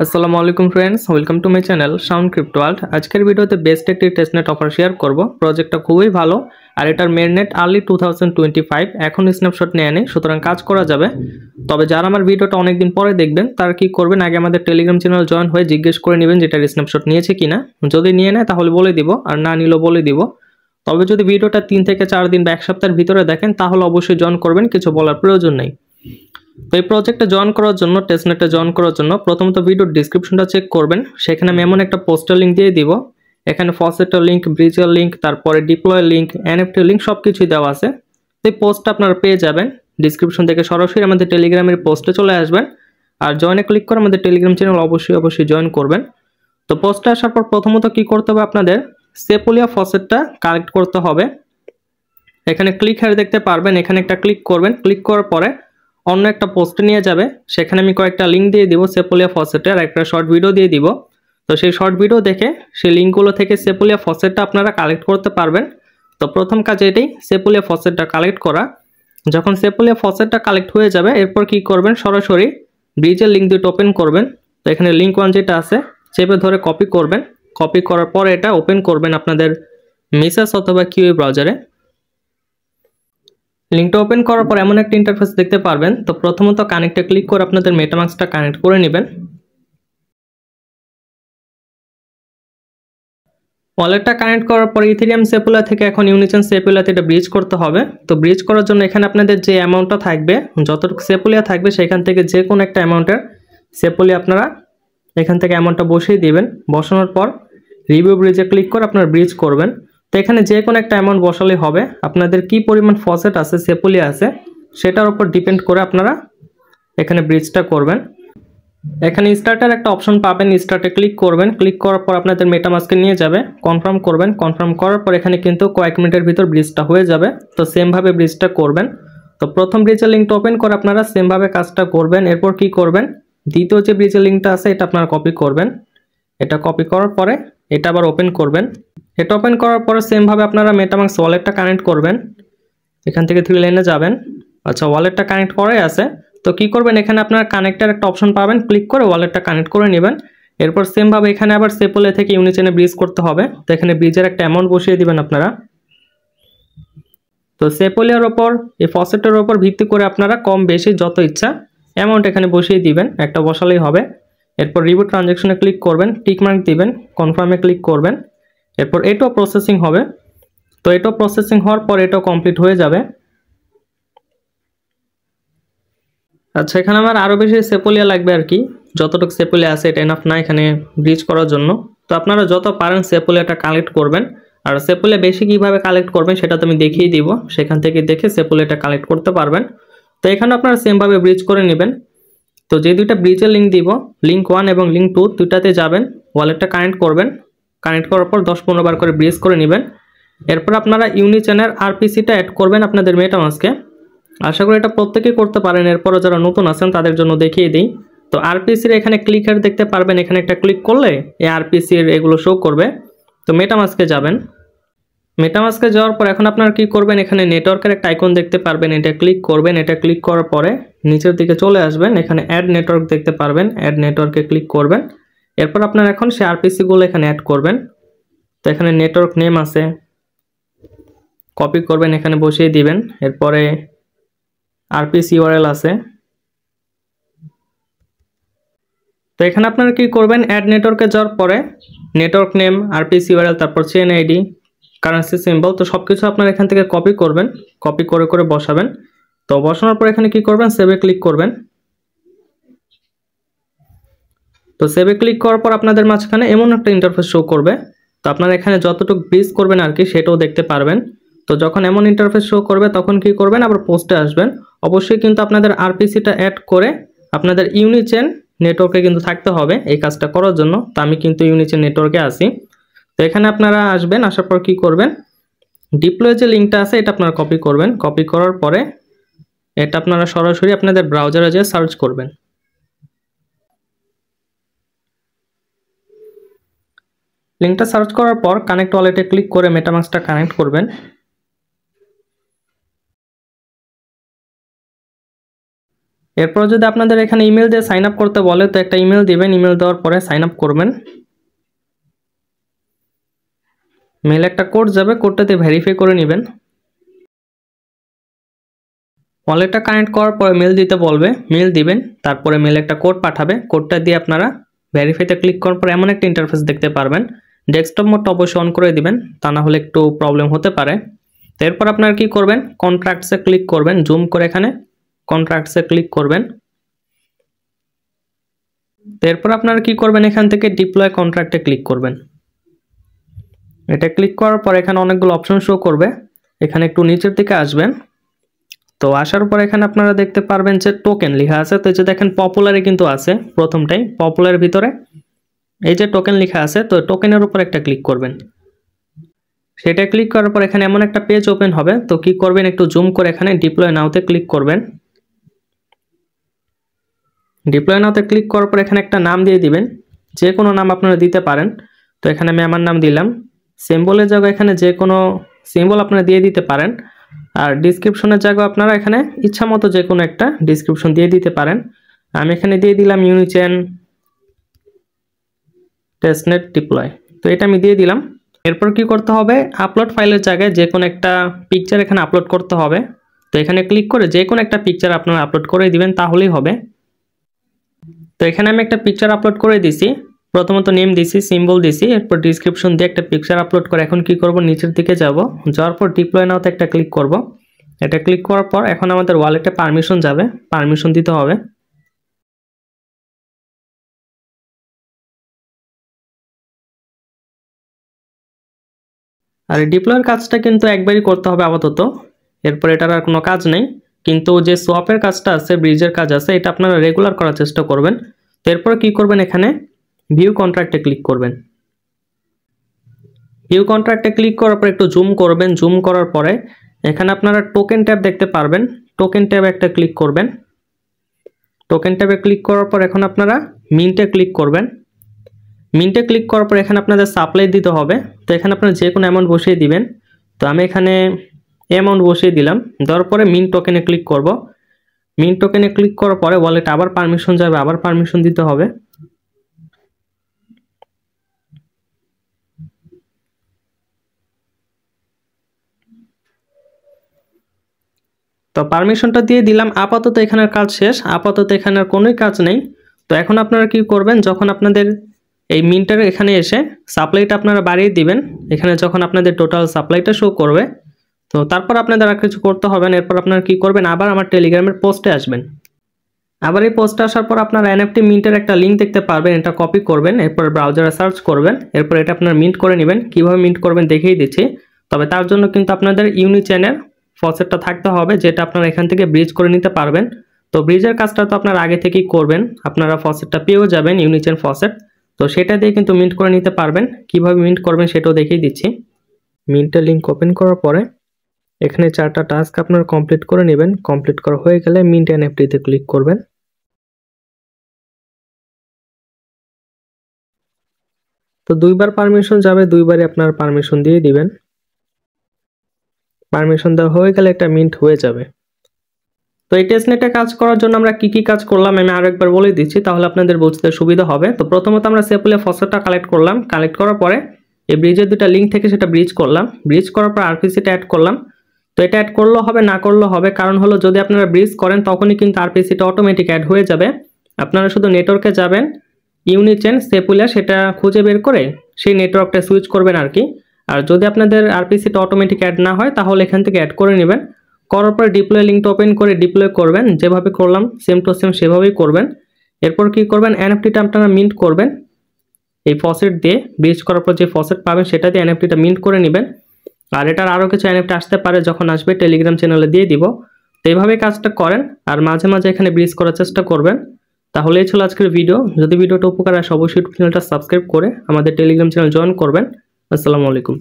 আসসালামু আলাইকুম friends, welcome to my channel sound crypto world. আজকের ভিডিওতে বেস্ট একটি টেস্টনেট অফার শেয়ার করব। প্রজেক্টটা খুবই ভালো আর এটার মেইননেট আর্লি 2025, এখন স্ন্যাপশট নেয় নেই, সুতরাং কাজ করা যাবে। তবে যারা আমার ভিডিওটা অনেকদিন পরে দেখবেন তারা কি করবেন, আগে আমাদের টেলিগ্রাম চ্যানেল জয়েন হয়ে জিজ্ঞেস করে নেবেন যেটার স্ন্যাপশট নিয়েছে কিনা। যদি নিয়ে নেয় তাহলে বলে দিব, আর না নিলেও বলে দিব। তবে যদি ভিডিওটা 3 থেকে 4 দিন বা এক সপ্তাহের ভিতরে দেখেন তাহলে অবশ্যই জয়েন করবেন, কিছু বলার প্রয়োজন নেই। তো এই প্রজেক্টে জয়েন করার জন্য, টেস্টনেটে জয়েন করার জন্য প্রথমত ভিডিওর ডিসক্রিপশনটা চেক করবেন। সেখানে আমি এমন একটা পোস্টার লিঙ্ক দিয়ে দিব, এখানে ফসেটের লিঙ্ক, ব্রিজের লিঙ্ক, তারপরে ডিপ্লয় লিঙ্ক, এনএফটি লিঙ্ক সব কিছুই দেওয়া আছে। তো এই পোস্টটা আপনারা পেয়ে যাবেন ডিসক্রিপশন থেকে, সরাসরি আমাদের টেলিগ্রামের পোস্টে চলে আসবেন আর জয়েনে ক্লিক করে আমাদের টেলিগ্রাম চ্যানেল অবশ্যই জয়েন করবেন। তো পোস্টে আসার পর প্রথমত কি করতে হবে, আপনাদের সেপোলিয়া ফসেটটা কালেক্ট করতে হবে। এখানে ক্লিক হেয়ার দেখতে পারবেন, এখানে একটা ক্লিক করবেন। ক্লিক করার পরে অন্য একটা পোস্টে নিয়ে যাবে, সেখানে আমি কয়েকটা লিঙ্ক দিয়ে দিব সেপোলিয়া ফসেটের, একটা শর্ট ভিডিও দিয়ে দিব। তো সেই শর্ট ভিডিও দেখে সেই লিঙ্কগুলো থেকে সেপোলিয়া ফসেটটা আপনারা কালেক্ট করতে পারবেন। তো প্রথম কাজ এটাই, সেপোলিয়া ফসেটটা কালেক্ট করা। যখন সেপোলিয়া ফসেটটা কালেক্ট হয়ে যাবে এরপর কি করবেন, সরাসরি ব্রিজের লিঙ্ক দুটো ওপেন করবেন। তো এখানে লিঙ্ক 1 যেটা আছে চেপে ধরে কপি করবেন। কপি করার পরে এটা ওপেন করবেন আপনাদের মেসেজ অথবা কিউই ব্রাউজারে। লিঙ্কটা ওপেন করার পর এমন একটা ইন্টারফেস দেখতে পারবেন। তো প্রথমত কানেক্টে ক্লিক করে আপনাদের মেটামাস্কটা কানেক্ট করে নেবেন। ওয়ালেটটা কানেক্ট করার পর ইথেরিয়াম সেপুলা থেকে এখন ইউনিচেন সেপুলাতে এটা ব্রিজ করতে হবে। তো ব্রিজ করার জন্য এখানে আপনাদের যে অ্যামাউন্টটা থাকবে, যতটুকু সেপুলিয়া থাকবে সেখান থেকে যে কোনো একটা অ্যামাউন্টের সেপুলিয়া আপনারা এখান থেকে অ্যামাউন্টটা বসিয়ে দিবেন। বসানোর পর রিভিউ ব্রিজে ক্লিক করে আপনারা ব্রিজ করবেন। তো এখানে যে কোনো একটা অ্যামাউন্ট বসালেই হবে। আপনাদের কি পরিমাণ ফসেট আছে, সেপুলিয়া আছে, সেটার উপর ডিপেন্ড করে আপনারা এখানে ব্রিজটা করবেন। এখানে স্টার্টের একটা অপশন পাবেন, স্টার্টে ক্লিক করবেন। ক্লিক করার পর আপনাদের মেটামাস্কে নিয়ে যাবে, কনফার্ম করবেন। কনফার্ম করার পর এখানে কিন্তু কয়েক মিনিটের ভিতর ব্রিজটা হয়ে যাবে। তো সেমভাবে ব্রিজটা করবেন। তো প্রথম ব্রিজের লিঙ্কটা ওপেন করে আপনারা সেমভাবে কাজটা করবেন। এরপর কি করবেন, দ্বিতীয় যে ব্রিজের লিঙ্কটা আছে এটা আপনারা কপি করবেন। এটা কপি করার পরে এটা আবার ওপেন করবেন। এটা ওপেন করার পরে সেমভাবে আপনারা মেটামাস্ক ওয়ালেটটা কানেক্ট করবেন। এখান থেকে 3 লাইনে যাবেন। আচ্ছা, ওয়ালেটটা কানেক্ট করাই আছে। তো কি করবেন, এখানে আপনারা কানেক্টের একটা অপশন পাবেন, ক্লিক করে ওয়ালেটটা কানেক্ট করে নেবেন। এরপর সেমভাবে এখানে আবার সেপোলে থেকে ইউনিচেনে ব্রিজ করতে হবে। তো এখানে ব্রিজের একটা অ্যামাউন্ট বসিয়ে দিবেন আপনারা। তো সেপোলিয়ার ওপর, এই ফসেটের ওপর ভিত্তি করে আপনারা কম বেশি যত ইচ্ছা অ্যামাউন্ট এখানে বসিয়ে দিবেন, একটা বসালেই হবে। এরপর রিভিউ ট্রানজ্যাকশনে ক্লিক করবেন, টিক মার্ক দিবেন, কনফার্মে ক্লিক করবেন। এরপর এটাও প্রসেসিং হবে। তো এটাও প্রসেসিং হওয়ার পর এটাও কমপ্লিট হয়ে যাবে। আচ্ছা, এখানে আমার আরও বেশি সেপোলিয়া লাগবে আর কি। যতটুকু সেপোলিয়া আছে এটা এনাফ না এখানে ব্রিজ করার জন্য। তো আপনারা যত পারেন সেপোলিয়াটা কালেক্ট করবেন। আর সেপোলিয়া বেশি কীভাবে কালেক্ট করবেন সেটা তো আমি দেখিয়ে দিব, সেখান থেকে দেখে সেপোলিয়াটা কালেক্ট করতে পারবেন। তো এখানে আপনারা সেমভাবে ব্রিজ করে নেবেন। তো যে দুইটা ব্রিজের লিঙ্ক দিব, লিঙ্ক 1 এবং লিঙ্ক 2, দুইটাতে যাবেন, ওয়ালেটটা কানেক্ট করবেন। কানেক্ট করার পর 10-15 বার করে ব্রিজ করে নেবেন। এরপর আপনারা ইউনিচেনের আরপিসিটা অ্যাড করবেন আপনাদের মেটামাস্কে। আশা করি এটা প্রত্যেকেই করতে পারেন, এরপরও যারা নতুন আছেন তাদের জন্য দেখিয়ে দিই। তো আরপিসির এখানে ক্লিকার দেখতে পারবেন, এখানে একটা ক্লিক করলে এই আরপিসির এগুলো শো করবে। তো মেটামাস্কে যাবেন। মেটামাস্কে যাওয়ার পর এখন আপনারা কি করবেন, এখানে নেটওয়ার্কের একটা আইকন দেখতে পারবেন, এটা ক্লিক করবেন। এটা ক্লিক করার পরে নিচের দিকে চলে আসবেন, এখানে অ্যাড নেটওয়ার্ক দেখতে পারবেন, অ্যাড নেটওয়ার্কে ক্লিক করবেন। এরপর আপনারা এখন সেই আরপিসিগুলো এখানে অ্যাড করবেন। তো এখানে নেটওয়ার্ক নেম আছে, কপি করবেন, এখানে বসিয়ে দিবেন। এরপরে আরপিসি ইউআরএল আছে। তো এখানে আপনারা কি করবেন, অ্যাড নেটওয়ার্কে যাওয়ার পরে নেটওয়ার্ক নেম, আরপিসি ইউআরএল, তারপর চেইন আইডি, কারেন্সি সিম্বল, তো সব কিছু আপনারা এখান থেকে কপি করবেন, কপি করে করে বসাবেন। তো বসানোর পর এখানে কি করবেন, সেভে ক্লিক করবেন। তো সেভে ক্লিক করার পর আপনাদের মাঝখানে এমন একটা ইন্টারফেস শো করবে। তো আপনারা এখানে যতটুকু ব্রিজ করবেন আর কি সেটাও দেখতে পারবেন। তো যখন এমন ইন্টারফেস শো করবে তখন কি করবেন, আবার পোস্টে আসবেন। অবশ্যই কিন্তু আপনাদের আরপিসিটা অ্যাড করে আপনাদের ইউনিচেন নেটওয়ার্কে কিন্তু থাকতে হবে এই কাজটা করার জন্য। তো আমি কিন্তু ইউনিচেন নেটওয়ার্কে আসি। তো এখানে আপনারা আসবেন, আসার পর কি করবেন, ডিপ্লয় যে লিঙ্কটা আছে এটা আপনারা কপি করবেন। কপি করার পরে এটা আপনারা সরাসরি আপনাদের ব্রাউজারে যেয়ে সার্চ করবেন। লিঙ্কটা সার্চ করার পর কানেক্ট ওয়ালেটে ক্লিক করে মেটামাস্কটা কানেক্ট করবেন। এরপর যদি আপনাদের এখানে ইমেল দিয়ে সাইন আপ করতে বলে তো একটা ইমেল দিবেন, ইমেল দেওয়ার পরে সাইন আপ করবেন। মেলে একটা কোড যাবে, কোডটাতে ভেরিফাই করে নেবেন। ওয়ালেটটা কানেক্ট করার পরে মেল দিতে বলবে, মেল দিবেন, তারপরে মেলে একটা কোড পাঠাবে, কোডটা দিয়ে আপনারা ভেরিফাইতে ক্লিক করার পর এমন একটা ইন্টারফেস দেখতে পারবেন। ডেস্কটপ মোডটা অবশ্যই অন করে দিবেন, তা না হলে একটু প্রবলেম হতে পারে। এরপর আপনারা কি করবেন, কন্ট্রাক্টসে ক্লিক করবেন, জুম করে এখানে কন্ট্রাক্টসে ক্লিক করবেন। এরপর আপনারা কি করবেন, এখান থেকে ডিপ্লয় কন্ট্রাক্টে ক্লিক করবেন। এটা ক্লিক করার পর এখানে অনেকগুলো অপশন শো করবে, এখানে একটু নিচের দিকে আসবেন। তো আসার পর এখানে আপনারা দেখতে পারবেন যে টোকেন লেখা আছে। তো এই যে দেখেন পপুলারে কিন্তু আছে প্রথমটাই, পপুলারের ভিতরে এই যে টোকেন লেখা আছে, তো টোকেনের উপর একটা ক্লিক করবেন। সেটা ক্লিক করার পর এখানে এমন একটা পেজ ওপেন হবে। তো কি করবেন, একটু জুম করে এখানে ডিপ্লয় নাওতে ক্লিক করবেন। ডিপ্লয় নাওতে ক্লিক করার পর এখানে একটা নাম দিয়ে দিবেন, যে কোনো নাম আপনারা দিতে পারেন। তো এখানে আমি আমার নাম দিলাম। সিম্বলের জায়গায় এখানে যে কোনো সিম্বল আপনারা দিয়ে দিতে পারেন। আর ডিসক্রিপশনের জায়গায় আপনারা এখানে ইচ্ছা মতো যে কোনো একটা ডিসক্রিপশন দিয়ে দিতে পারেন। আমি এখানে দিয়ে দিলাম ইউনিচেন টেস্টনেট ডিপ্লয়। তো এটা আমি দিয়ে দিলাম। এরপর কি করতে হবে, আপলোড ফাইলের জায়গায় যে কোনো একটা পিকচার এখানে আপলোড করতে হবে। তো এখানে ক্লিক করে যে কোনো একটা পিকচার আপনারা আপলোড করে দিবেন, তাহলেই হবে। তো এখানে আমি একটা পিকচার আপলোড করে দিছি। প্রথমত নেম দিছি, সিম্বল দিছি, এরপর ডিসক্রিপশন দিয়ে একটা পিকচার আপলোড করে এখন কি করব, নিচের দিকে যাব, যাওয়ার পর ডিপ্লয় নাওতে একটা ক্লিক করব। এটা ক্লিক করার পর এখন আমাদের ওয়ালেটে পারমিশন যাবে, পারমিশন দিতে হবে। আর এই ডিপ্লয়ের কাজটা কিন্তু একবারই করতে হবে আপাতত, এরপর এটার আর কোনো কাজ নেই। কিন্তু যে সোয়াপের কাজটা আছে, ব্রিজের কাজ আছে, এটা আপনারা রেগুলার করার চেষ্টা করবেন। তো এরপর কি করবেন, এখানে ভিউ কন্ট্রাক্টে ক্লিক করবেন। ভিউ কন্ট্রাক্টে ক্লিক করার পর একটু জুম করবেন, জুম করার পরে এখানে আপনারা টোকেন ট্যাব দেখতে পারবেন, টোকেন ট্যাবে একটা ক্লিক করবেন। টোকেন ট্যাবে ক্লিক করার পর এখন আপনারা মিন্টে ক্লিক করবেন। মিন্টে ক্লিক করার পর এখানে আপনাদের সাপ্লাই দিতে হবে। তো এখানে আপনারা যে কোনো অ্যামাউন্ট বসিয়ে দিবেন। তো আমি এখানে অ্যামাউন্ট বসিয়ে দিলাম, দেওয়ার পরে মিন্ট টোকেনে ক্লিক করব। মিন্ট টোকেনে ক্লিক করার পরে ওয়ালেট আবার পারমিশন যাবে, আবার পারমিশন দিতে হবে। তো পারমিশনটা দিয়ে দিলাম। আপাতত এখানের কাজ শেষ, আপাতত এখানে আর কোনোই কাজ নেই। তো এখন আপনারা কি করবেন, যখন আপনাদের এই মিন্টের এখানে এসে সাপ্লাইটা আপনারা বাড়িয়ে দিবেন, এখানে যখন আপনাদের টোটাল সাপ্লাইটা শো করবে, তো তারপর আপনাদের আর কিছু করতে হবে না। এরপর আপনারা কি করবেন, আবার আমার টেলিগ্রামের পোস্টে আসবেন। আবার এই পোস্টে আসার পর আপনারা এনএফটি মিন্টের একটা লিঙ্ক দেখতে পারবেন, এটা কপি করবেন, এরপর ব্রাউজারে সার্চ করবেন, এরপর এটা আপনারা মিন্ট করে নেবেন। কীভাবে মিন্ট করবেন দেখিয়ে দিচ্ছি। তবে তার জন্য কিন্তু আপনাদের ইউনিচেনের ফসেটটা থাকতে হবে, যেটা আপনারা এখান থেকে ব্রিজ করে নিতে পারবেন। তো ব্রিজের কাজটা তো আপনারা আগে থেকেই করবেন, আপনারা ফসেটটা পেয়েও যাবেন, ইউনিচেন ফসেট। তো সেটা দিয়ে কিন্তু মিন্ট করে নিতে পারবেন। কিভাবে মিন্ট করবেন সেটাও দেখিয়ে দিচ্ছি। মিন্টের লিঙ্ক ওপেন করার পরে এখানে 4টা টাস্ক আপনারা কমপ্লিট করে নেবেন। কমপ্লিট করা হয়ে গেলে মিন্ট এনএফটিতে ক্লিক করবেন। তো 2বার পারমিশন যাবে, 2বারই আপনারা পারমিশন দিয়ে দিবেন। পারমিশন দেওয়া হয়ে গেলে একটা মিন্ট হয়ে যাবে। তো এই টেস্টনেটে কাজ করার জন্য আমরা কি কি কাজ করলাম আমি আরো একবার বলে দিচ্ছি, তাহলে আপনাদের বুঝতে সুবিধা হবে। তো প্রথমত আমরা সেপলে ফসেটটা কালেক্ট করলাম, কালেক্ট করার পরে এই ব্রিজের দুটো লিঙ্ক থেকে সেটা ব্রিজ করলাম, ব্রিজ করার পর আরপিসিটা অ্যাড করলাম। তো এটা অ্যাড করলেও হবে, না করলেও হবে, কারণ হলো যদি আপনারা ব্রিজ করেন তখনই কিন্তু আরপিসিটা অটোমেটিক অ্যাড হয়ে যাবে। আপনারা শুধু নেটওয়ার্কে যাবেন, ইউনিচেন সেপুলা সেটা খুঁজে বের করে সেই নেটওয়ার্কটা সুইচ করবেন আর কি। আর যদি আপনাদের আরপিসিটা অটোমেটিক অ্যাড না হয় তাহলে এখান থেকে অ্যাড করে নেবেন। করার পরে ডিপ্লয় লিঙ্কটা ওপেন করে ডিপ্লয় করবেন, যেভাবে করলাম সেম টু সেম সেভাবেই করবেন। এরপর কি করবেন, এনএফটিটা আপনারা মিন্ট করবেন এই ফসেট দিয়ে। ব্রিজ করার পর যে ফসেট পাবেন সেটা দিয়ে এনএফটিটা মিন্ট করে নেবেন। আর এটার আরও কিছু এনএফটি আসতে পারে, যখন আসবে টেলিগ্রাম চ্যানেলে দিয়ে দিব। তো এইভাবেই কাজটা করেন, আর মাঝে মাঝে এখানে ব্রিজ করার চেষ্টা করবেন। তাহলে এই ছিল আজকের ভিডিও। যদি ভিডিওটা উপকার আসে অবশ্যই চ্যানেলটা সাবস্ক্রাইব করে আমাদের টেলিগ্রাম চ্যানেল জয়েন করবেন। আসসালামু আলাইকুম।